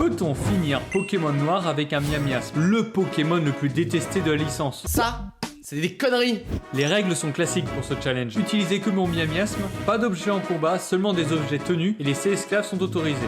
Peut-on finir Pokémon Noir avec un Miamiasme, le Pokémon le plus détesté de la licence? Ça, c'est des conneries. Les règles sont classiques pour ce challenge. Utilisez que mon Miamiasme, pas d'objets en combat, seulement des objets tenus et les esclaves sont autorisés.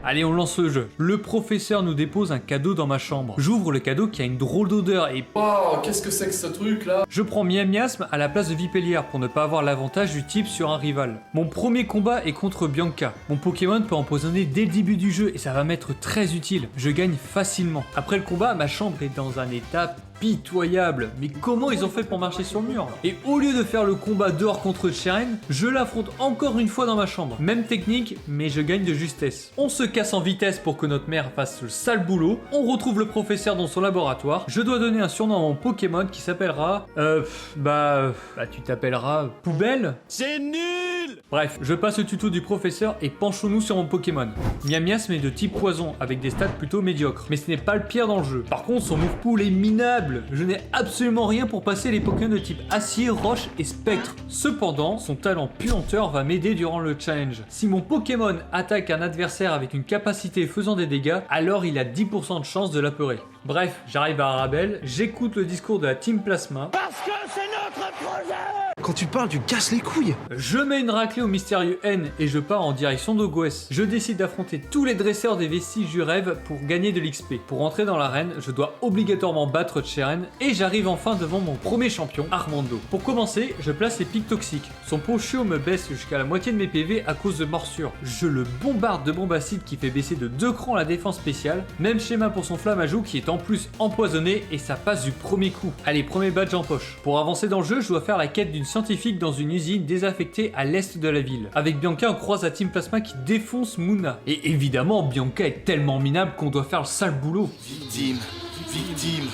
Allez, on lance le jeu. Le professeur nous dépose un cadeau dans ma chambre. J'ouvre le cadeau qui a une drôle d'odeur et... Oh, qu'est-ce que c'est que ce truc là? Je prends Miamiasme à la place de Vipellière pour ne pas avoir l'avantage du type sur un rival. Mon premier combat est contre Bianca. Mon Pokémon peut empoisonner dès le début du jeu et ça va m'être très utile. Je gagne facilement. Après le combat, ma chambre est dans un état pitoyable. Mais comment ils ont fait pour marcher sur le mur? Et au lieu de faire le combat dehors contre Cheren, je l'affronte encore une fois dans ma chambre. Même technique, mais je gagne de justesse. On se casse en vitesse pour que notre mère fasse le sale boulot. On retrouve le professeur dans son laboratoire. Je dois donner un surnom à mon Pokémon qui s'appellera... tu t'appelleras... Poubelle? C'est nul! Bref, je passe le tuto du professeur et penchons-nous sur mon Pokémon. Miamiasme est de type poison, avec des stats plutôt médiocres. Mais ce n'est pas le pire dans le jeu. Par contre, son move pool est minable. Je n'ai absolument rien pour passer les Pokémon de type acier, roche et spectre. Cependant, son talent puanteur va m'aider durant le challenge. Si mon Pokémon attaque un adversaire avec une capacité faisant des dégâts, alors il a 10% de chance de l'apeurer. Bref, j'arrive à Arabelle, j'écoute le discours de la Team Plasma. Parce que c'est notre projet! Quand tu parles, tu casses les couilles. Je mets une raclée au mystérieux N et je pars en direction d'Ogoès. Je décide d'affronter tous les dresseurs des vestiges du rêve pour gagner de l'XP. Pour entrer dans l'arène, je dois obligatoirement battre Cheren et j'arrive enfin devant mon premier champion, Armando. Pour commencer, je place les pics toxiques. Son pot chaud me baisse jusqu'à la moitié de mes PV à cause de morsures. Je le bombarde de bombes acides qui fait baisser de 2 crans la défense spéciale. Même schéma pour son flamme à joue qui est en plus empoisonné et ça passe du premier coup. Allez, premier badge en poche. Pour avancer dans le jeu, je dois faire la quête d'une scientifique dans une usine désaffectée à l'est de la ville. Avec Bianca, on croise la Team Plasma qui défonce Muna. Et évidemment, Bianca est tellement minable qu'on doit faire le sale boulot. Victime, victime,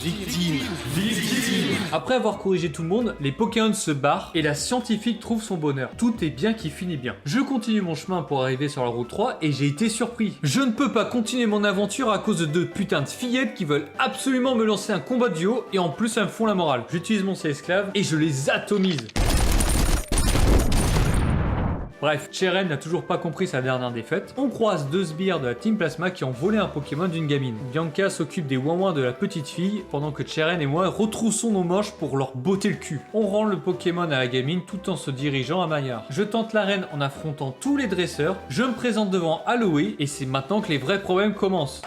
victime, victime. Après avoir corrigé tout le monde, les Pokémon se barrent et la scientifique trouve son bonheur. Tout est bien qui finit bien. Je continue mon chemin pour arriver sur la route 3 et j'ai été surpris. Je ne peux pas continuer mon aventure à cause de 2 putains de fillettes qui veulent absolument me lancer un combat duo et en plus elles me font la morale. J'utilise mon esclave et je les atomise. Bref, Cheren n'a toujours pas compris sa dernière défaite. On croise 2 sbires de la Team Plasma qui ont volé un Pokémon d'une gamine. Bianca s'occupe des ouin-ouin de la petite fille, pendant que Cheren et moi retroussons nos manches pour leur botter le cul. On rend le Pokémon à la gamine tout en se dirigeant à Maillard. Je tente l'arène en affrontant tous les dresseurs, je me présente devant Aloe et c'est maintenant que les vrais problèmes commencent.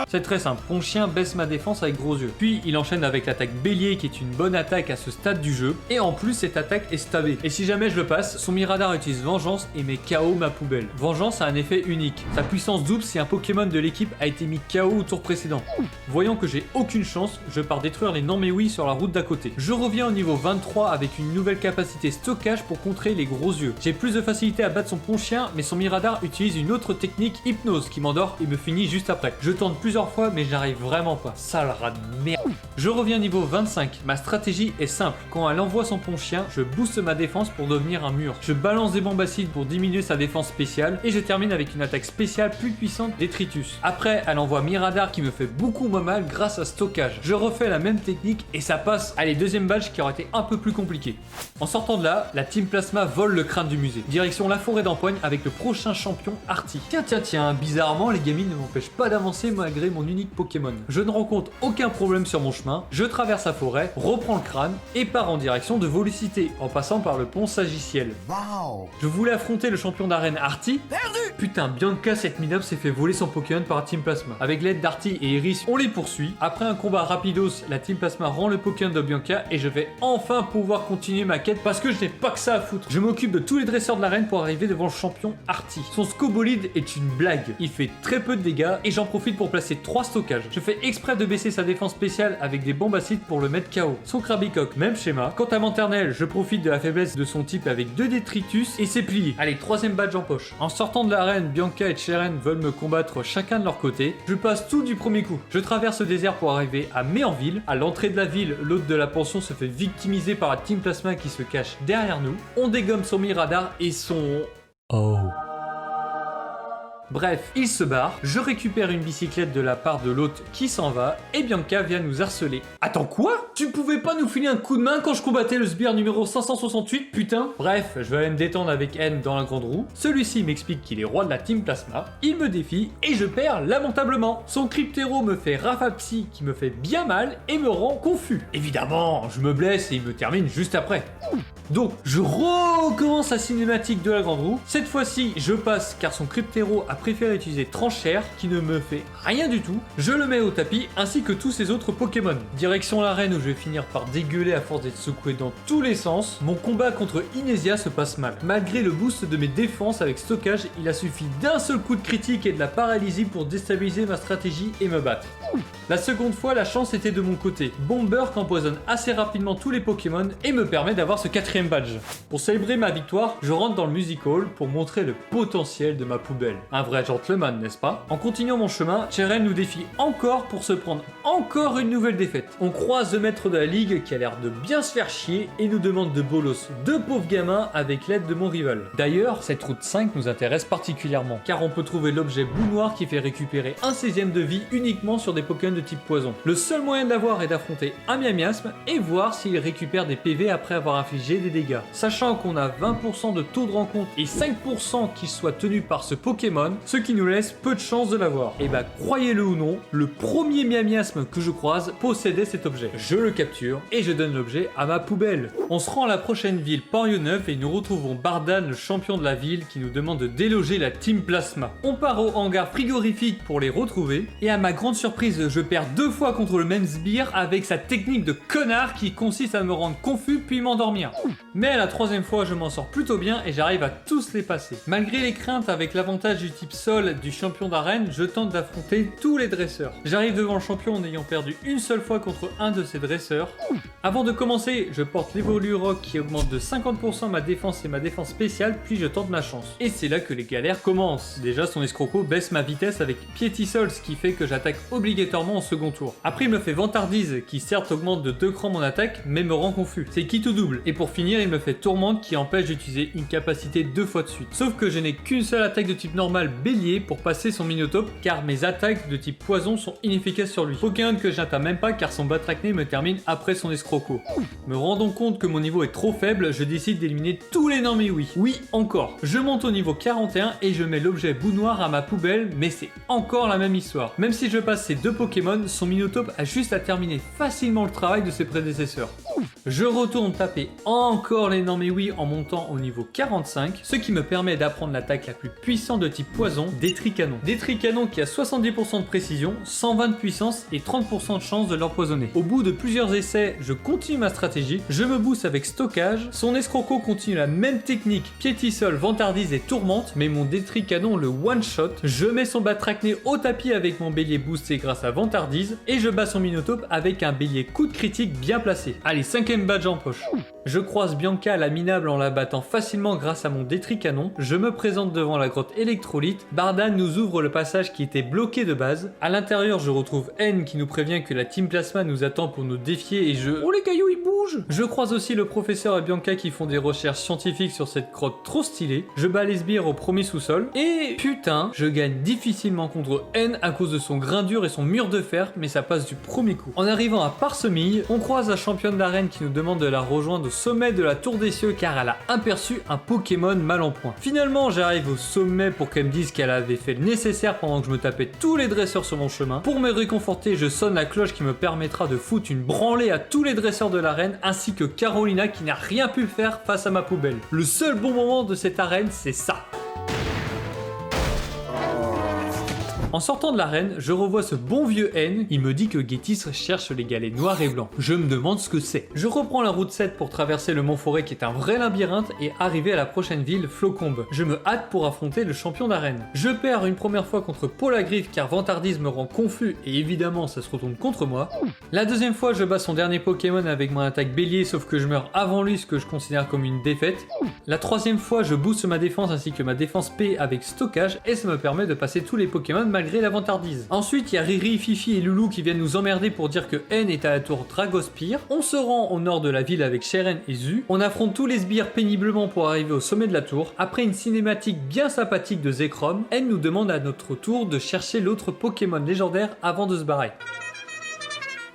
C'est très simple, Ponchien baisse ma défense avec gros yeux. Puis il enchaîne avec l'attaque bélier qui est une bonne attaque à ce stade du jeu. Et en plus cette attaque est stabée. Et si jamais je le passe, son Miradar utilise Vengeance et met KO ma poubelle. Vengeance a un effet unique. Sa puissance double si un Pokémon de l'équipe a été mis KO au tour précédent. Voyant que j'ai aucune chance, je pars détruire les non-mais-oui sur la route d'à côté. Je reviens au niveau 23 avec une nouvelle capacité stockage pour contrer les gros yeux. J'ai plus de facilité à battre son Ponchien, mais son Miradar utilise une autre technique hypnose qui m'endort et me finit juste après. Je tente plusieurs fois mais j'arrive vraiment pas. Sale rat de merde. Je reviens niveau 25. Ma stratégie est simple. Quand elle envoie son Ponchien, je booste ma défense pour devenir un mur. Je balance des bombes acides pour diminuer sa défense spéciale et je termine avec une attaque spéciale plus puissante d'Etritus. Après, elle envoie Miradar qui me fait beaucoup moins mal grâce à stockage. Je refais la même technique et ça passe. Allez, deuxième badge qui aurait été un peu plus compliqué. En sortant de là, la Team Plasma vole le crâne du musée. Direction la forêt d'Empoigne avec le prochain champion Artie. Tiens, bizarrement les gamines ne m'empêchent pas d'avancer malgré mon unique Pokémon. Je ne rencontre aucun problème sur mon chemin, je traverse la forêt, reprends le crâne et pars en direction de Volocité en passant par le pont Sagiciel. Wow. Je voulais affronter le champion d'arène Artie. Perdu. Putain, Bianca cette minable s'est fait voler son Pokémon par la Team Plasma. Avec l'aide d'Artie et Iris, on les poursuit. Après un combat rapidos, la Team Plasma rend le Pokémon de Bianca et je vais enfin pouvoir continuer ma quête parce que je n'ai pas que ça à foutre. Je m'occupe de tous les dresseurs de l'arène pour arriver devant le champion Artie. Son Scobolide est une blague. Il fait très peu de dégâts et j'en profite pour placer 3 stockages. Je fais exprès de baisser sa défense spéciale avec des bombes acides pour le mettre KO. Son Krabicoque, même schéma. Quant à Maternelle, je profite de la faiblesse de son type avec 2 détritus et c'est plié. Allez, troisième badge en poche. En sortant de l'arène, Bianca et Cheren veulent me combattre chacun de leur côté. Je passe tout du premier coup. Je traverse le désert pour arriver à Méanville. À l'entrée de la ville, l'hôte de la pension se fait victimiser par la Team Plasma qui se cache derrière nous. On dégomme son Miradar et son... Oh... Bref, il se barre, je récupère une bicyclette de la part de l'hôte qui s'en va, et Bianca vient nous harceler. Attends quoi? Tu pouvais pas nous filer un coup de main quand je combattais le sbire numéro 568, putain? Bref, je vais aller me détendre avec N dans la grande roue. Celui-ci m'explique qu'il est roi de la Team Plasma, il me défie, et je perds lamentablement. Son cryptéro me fait Rafapsi qui me fait bien mal et me rend confus. Évidemment, je me blesse et il me termine juste après. Donc, je recommence la cinématique de la grande roue. Cette fois-ci, je passe car son cryptéro a préféré utiliser Tranchère qui ne me fait rien du tout. Je le mets au tapis ainsi que tous ses autres Pokémon. Direction l'arène où je vais finir par dégueuler à force d'être secoué dans tous les sens. Mon combat contre Inésia se passe mal. Malgré le boost de mes défenses avec stockage, il a suffi d'un seul coup de critique et de la paralysie pour déstabiliser ma stratégie et me battre. La seconde fois, la chance était de mon côté. Bomber empoisonne assez rapidement tous les Pokémon et me permet d'avoir ce 4ème badge. Pour célébrer ma victoire, je rentre dans le Music Hall pour montrer le potentiel de ma poubelle. Un vrai gentleman, n'est-ce pas? En continuant mon chemin, Cheren nous défie encore pour se prendre encore une nouvelle défaite. On croise le maître de la ligue qui a l'air de bien se faire chier et nous demande de bolos 2 pauvres gamins avec l'aide de mon rival. D'ailleurs, cette route 5 nous intéresse particulièrement car on peut trouver l'objet bout noir qui fait récupérer un 16ème de vie uniquement sur des Pokémon de type poison. Le seul moyen de l'avoir est d'affronter un miasme et voir s'il récupère des PV après avoir infligé des dégâts. Sachant qu'on a 20% de taux de rencontre et 5% qu'il soit tenu par ce Pokémon, ce qui nous laisse peu de chances de l'avoir. Et bah croyez-le ou non, le premier miasme que je croise possédait cet objet. Je le capture et je donne l'objet à ma poubelle. On se rend à la prochaine ville, Porion-Neuf, et nous retrouvons Bardan, le champion de la ville, qui nous demande de déloger la Team Plasma. On part au hangar frigorifique pour les retrouver et à ma grande surprise, je perds 2 fois contre le même sbire avec sa technique de connard qui consiste à me rendre confus puis m'endormir. Mais à la 3ème fois, je m'en sors plutôt bien et j'arrive à tous les passer. Malgré les craintes avec l'avantage du type sol du champion d'arène, je tente d'affronter tous les dresseurs. J'arrive devant le champion en ayant perdu une seule fois contre un de ses dresseurs. Avant de commencer, je porte l'Evolurock qui augmente de 50% ma défense et ma défense spéciale, puis je tente ma chance. Et c'est là que les galères commencent. Déjà, son escroco baisse ma vitesse avec Pietisol, ce qui fait que j'attaque obligatoirement en second tour. Après, il me fait Vantardise, qui certes augmente de 2 crans mon attaque, mais me rend confus. C'est qui tout double. Et pour finir, il me fait Tourmente qui empêche d'utiliser une capacité 2 fois de suite. Sauf que je n'ai qu'une seule attaque de type normal bélier pour passer son Minotaur, car mes attaques de type poison sont inefficaces sur lui. Pokémon que j'atteins même pas car son Batracné me termine après son escroco. Me rendant compte que mon niveau est trop faible, je décide d'éliminer tous les Norméouis. Oui, encore. Je monte au niveau 41 et je mets l'objet bout noir à ma poubelle, mais c'est encore la même histoire. Même si je passe ces 2 Pokémon, son Minotaur a juste à terminer facilement le travail de ses prédécesseurs. Je retourne taper encore les Norméouis en montant au niveau 45, ce qui me permet d'apprendre l'attaque la plus puissante de type poison, Détricanon. Détricanon qui a 70% de précision, 120 de puissance et 30% de chance de l'empoisonner. Au bout de plusieurs essais, je continue ma stratégie, je me booste avec stockage, son escroco continue la même technique, Piétisol, Vantardise et Tourmente, mais mon Détricanon le one-shot, je mets son Batracné au tapis avec mon bélier boosté grâce à Vantardise, et je bats son Minotaur avec un bélier coup de critique bien placé. Allez, 5ème badge en poche. Je croise Bianca à la minable en la battant facilement grâce à mon Détricanon, je me présente devant la grotte électrolyte, Bardan nous ouvre le passage qui était bloqué de base, à l'intérieur je retrouve N qui nous prévient que la Team Plasma nous attend pour nous défier et je... Oh les cailloux ils bougent! Je croise aussi le professeur et Bianca qui font des recherches scientifiques sur cette grotte trop stylée, je bats les sbires au premier sous-sol, et putain, je gagne difficilement contre N à cause de son grain dur et son mur de fer, mais ça passe du premier coup. En arrivant à Parsemille, on croise la championne d'arène qui nous demande de la rejoindre au sommet de la tour des cieux car elle a aperçu un Pokémon mal en point. Finalement, j'arrive au sommet pour qu'elle me dise qu'elle avait fait le nécessaire pendant que je me tapais tous les dresseurs sur mon chemin. Pour me réconforter, je sonne la cloche qui me permettra de foutre une branlée à tous les dresseurs de l'arène ainsi que Carolina qui n'a rien pu faire face à ma poubelle. Le seul bon moment de cette arène, c'est ça. En sortant de l'arène, je revois ce bon vieux N, il me dit que Gétis cherche les galets noirs et blancs. Je me demande ce que c'est. Je reprends la route 7 pour traverser le Mont Forêt qui est un vrai labyrinthe et arriver à la prochaine ville, Flocombe. Je me hâte pour affronter le champion d'arène. Je perds une première fois contre Polagriff car Vantardise me rend confus et évidemment ça se retourne contre moi. La deuxième fois, je bats son dernier Pokémon avec mon attaque bélier sauf que je meurs avant lui, ce que je considère comme une défaite. La troisième fois, je booste ma défense ainsi que ma défense P avec stockage et ça me permet de passer tous les Pokémon malgré malgré la vantardise. Ensuite, il y a Riri, Fifi et Loulou qui viennent nous emmerder pour dire que N est à la tour Dragospire. On se rend au nord de la ville avec Cheren et Zu. On affronte tous les sbires péniblement pour arriver au sommet de la tour. Après une cinématique bien sympathique de Zekrom, N nous demande à notre tour de chercher l'autre Pokémon légendaire avant de se barrer.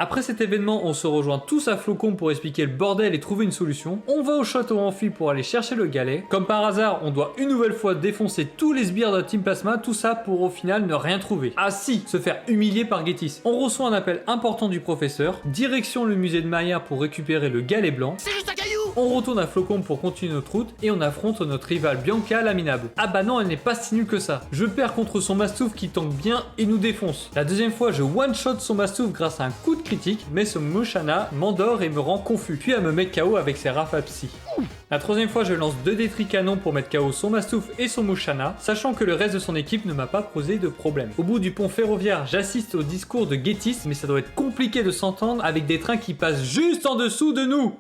Après cet événement, on se rejoint tous à Flocon pour expliquer le bordel et trouver une solution. On va au château amphi pour aller chercher le galet. Comme par hasard, on doit une nouvelle fois défoncer tous les sbires de la Team Plasma, tout ça pour au final ne rien trouver. Ah si, se faire humilier par Getis. On reçoit un appel important du professeur, direction le musée de Maya pour récupérer le galet blanc. C'est juste un caillou. On retourne à Flocon pour continuer notre route et on affronte notre rivale Bianca la minable. Ah bah non, elle n'est pas si nulle que ça. Je perds contre son Mastouf qui tank bien et nous défonce. La deuxième fois, je one-shot son Mastouf grâce à un coup de critique, mais ce Moshana m'endort et me rend confus, puis elle me met KO avec ses rafales psy. La troisième fois, je lance 2 détricanons pour mettre KO son Mastouf et son Moshana, sachant que le reste de son équipe ne m'a pas posé de problème. Au bout du pont ferroviaire, j'assiste au discours de Getis, mais ça doit être compliqué de s'entendre avec des trains qui passent juste en dessous de nous.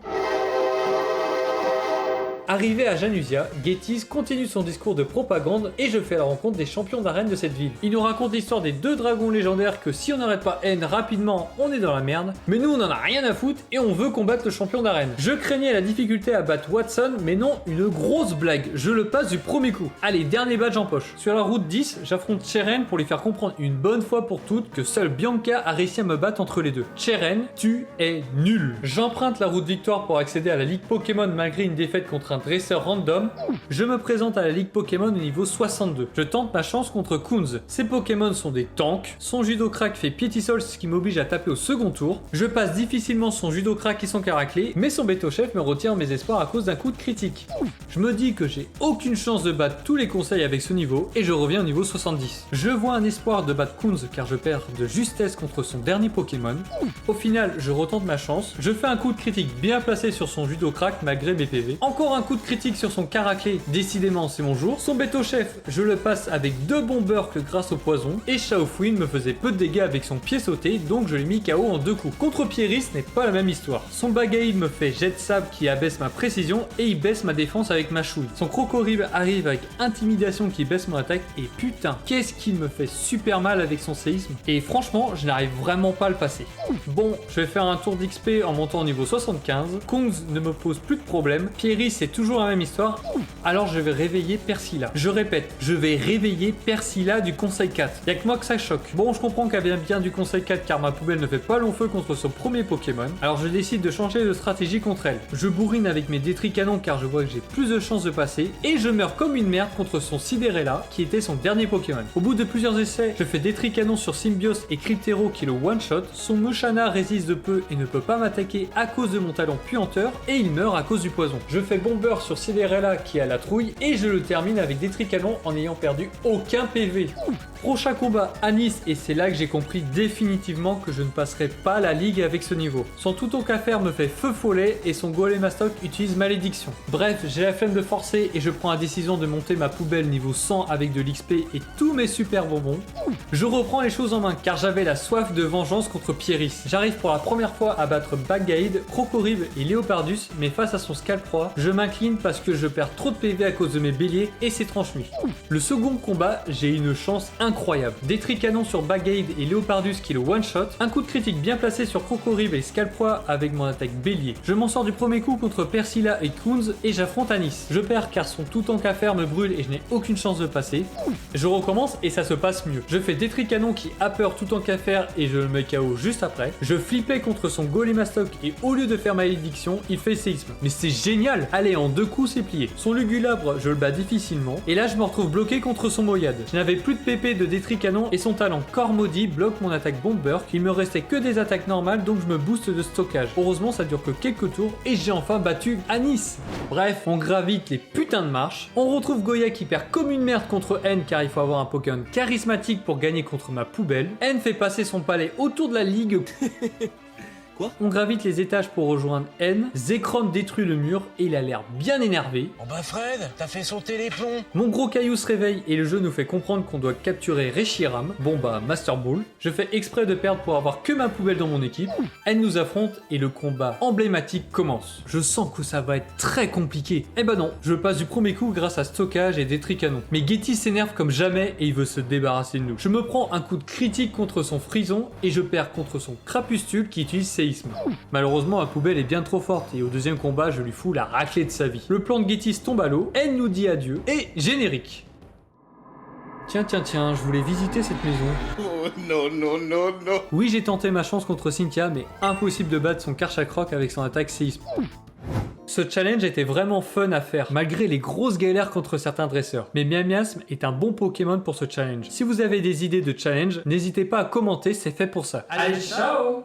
Arrivé à Janusia, Getis continue son discours de propagande et je fais la rencontre des champions d'arène de cette ville. Il nous raconte l'histoire des 2 dragons légendaires que si on n'arrête pas N rapidement, on est dans la merde. Mais nous on en a rien à foutre et on veut combattre le champion d'arène. Je craignais la difficulté à battre Watson, mais non, une grosse blague. Je le passe du premier coup. Allez, dernier badge en poche. Sur la route 10, j'affronte Cheren pour lui faire comprendre une bonne fois pour toutes que seule Bianca a réussi à me battre entre les deux. Cheren, tu es nul. J'emprunte la route Victoire pour accéder à la Ligue Pokémon malgré une défaite contre un dresseur random. Je me présente à la Ligue Pokémon au niveau 62. Je tente ma chance contre Kunz. Ces Pokémon sont des tanks. Son Judo Crack fait Piétisol, ce qui m'oblige à taper au second tour. Je passe difficilement son Judo Crack et son Caraclé, mais son Béto Chef me retient mes espoirs à cause d'un coup de critique. Je me dis que j'ai aucune chance de battre tous les conseils avec ce niveau et je reviens au niveau 70. Je vois un espoir de battre Kunz car je perds de justesse contre son dernier Pokémon. Au final, je retente ma chance. Je fais un coup de critique bien placé sur son Judo Crack malgré mes PV. Encore un coup de critique sur son Caraclé, décidément c'est mon jour. Son Béto Chef, je le passe avec 2 Bomberk grâce au poison. Et Shaofouine me faisait peu de dégâts avec son pied sauté, donc je l'ai mis KO en 2 coups. Contre Pieris, ce n'est pas la même histoire. Son Bagaïd me fait jet de sable qui abaisse ma précision et il baisse ma défense avec ma chouille. Son Crocorib arrive avec intimidation qui baisse mon attaque et putain, qu'est-ce qu'il me fait super mal avec son séisme. Et franchement, je n'arrive vraiment pas à le passer. Bon, je vais faire un tour d'XP en montant au niveau 75. Kunz ne me pose plus de problème. Pieris, c'est toujours la même histoire. Alors je vais réveiller Persila. Je répète, je vais réveiller Persila du conseil 4. Y'a que moi que ça choque. Bon, je comprends qu'elle vient bien du conseil 4 car ma poubelle ne fait pas long feu contre son premier Pokémon. Alors je décide de changer de stratégie contre elle. Je bourrine avec mes détricanons car je vois que j'ai plus de chances de passer. Et je meurs comme une merde contre son Sidérella qui était son dernier Pokémon. Au bout de plusieurs essais, je fais détricanon sur Symbios et Cryptero qui le one-shot. Son Moshana résiste de peu et ne peut pas m'attaquer à cause de mon talent puanteur. Et il meurt à cause du poison. Je fais Bomber sur Sidérella qui a la trouille et je le termine avec des tricanons en n'ayant perdu aucun PV. Prochain combat à Nice et c'est là que j'ai compris définitivement que je ne passerai pas la ligue avec ce niveau. Son Toutonkafer me fait feu follet et son Golémastoc utilise malédiction. Bref, j'ai la flemme de forcer et je prends la décision de monter ma poubelle niveau 100 avec de l'XP et tous mes super bonbons. Je reprends les choses en main car j'avais la soif de vengeance contre Pieris. J'arrive pour la première fois à battre Bagaïd, Crocorib et Léopardus, mais face à son Scalproie, je m'incline parce que je perds trop de PV à cause de mes béliers et ses tranches-nuits. Le second combat, j'ai une chance incroyable. Des tricanons sur Bagaïd et Léopardus qui le one-shot, un coup de critique bien placé sur Crocorib et Scalproie avec mon attaque bélier. Je m'en sors du premier coup contre Persila et Kunz et j'affronte Anis. Je perds car son Toutonkafer me brûle et je n'ai aucune chance de passer. Je recommence et ça se passe mieux. Je fais des tricanons qui a peur Toutonkafer et je le mets KO juste après. Je flippais contre son Golémastoc et au lieu de faire malédiction, il fait séisme. Mais c'est génial! Allez, en 2 coups c'est plié. Son Lugulabre, je le bats difficilement. Et là je me retrouve bloqué contre son Moyade. Je n'avais plus de PP de détricanon et son talent corps maudit bloque mon attaque Bomber. Il me restait que des attaques normales donc je me booste de stockage. Heureusement ça dure que quelques tours et j'ai enfin battu Anis. Bref, on gravite les putains de marches. On retrouve Goya qui perd comme une merde contre N car il faut avoir un Pokémon charismatique pour gagner contre ma poubelle. N fait passer son palais autour de la ligue. Quoi? On gravite les étages pour rejoindre N, Zekrom détruit le mur et il a l'air bien énervé. Oh bah Fred, t'as fait sauter les plombs. Mon gros caillou se réveille et le jeu nous fait comprendre qu'on doit capturer Reshiram. Bon bah, Master Ball. Je fais exprès de perdre pour avoir que ma poubelle dans mon équipe. N nous affronte et le combat emblématique commence. Je sens que ça va être très compliqué. Eh bah non, je passe du premier coup grâce à stockage et des tricanons. Mais Getty s'énerve comme jamais et il veut se débarrasser de nous. Je me prends un coup de critique contre son frison et je perds contre son crapustule qui utilise séisme. Malheureusement, ma poubelle est bien trop forte et au deuxième combat, je lui fous la raclée de sa vie. Le plan de Getty tombe à l'eau, N nous dit adieu et générique. Tiens, je voulais visiter cette maison. Oh non. Oui, j'ai tenté ma chance contre Cynthia, mais impossible de battre son Karchakroc avec son attaque séisme. Ce challenge était vraiment fun à faire, malgré les grosses galères contre certains dresseurs. Mais Miasme est un bon Pokémon pour ce challenge. Si vous avez des idées de challenge, n'hésitez pas à commenter, c'est fait pour ça. Allez, ciao!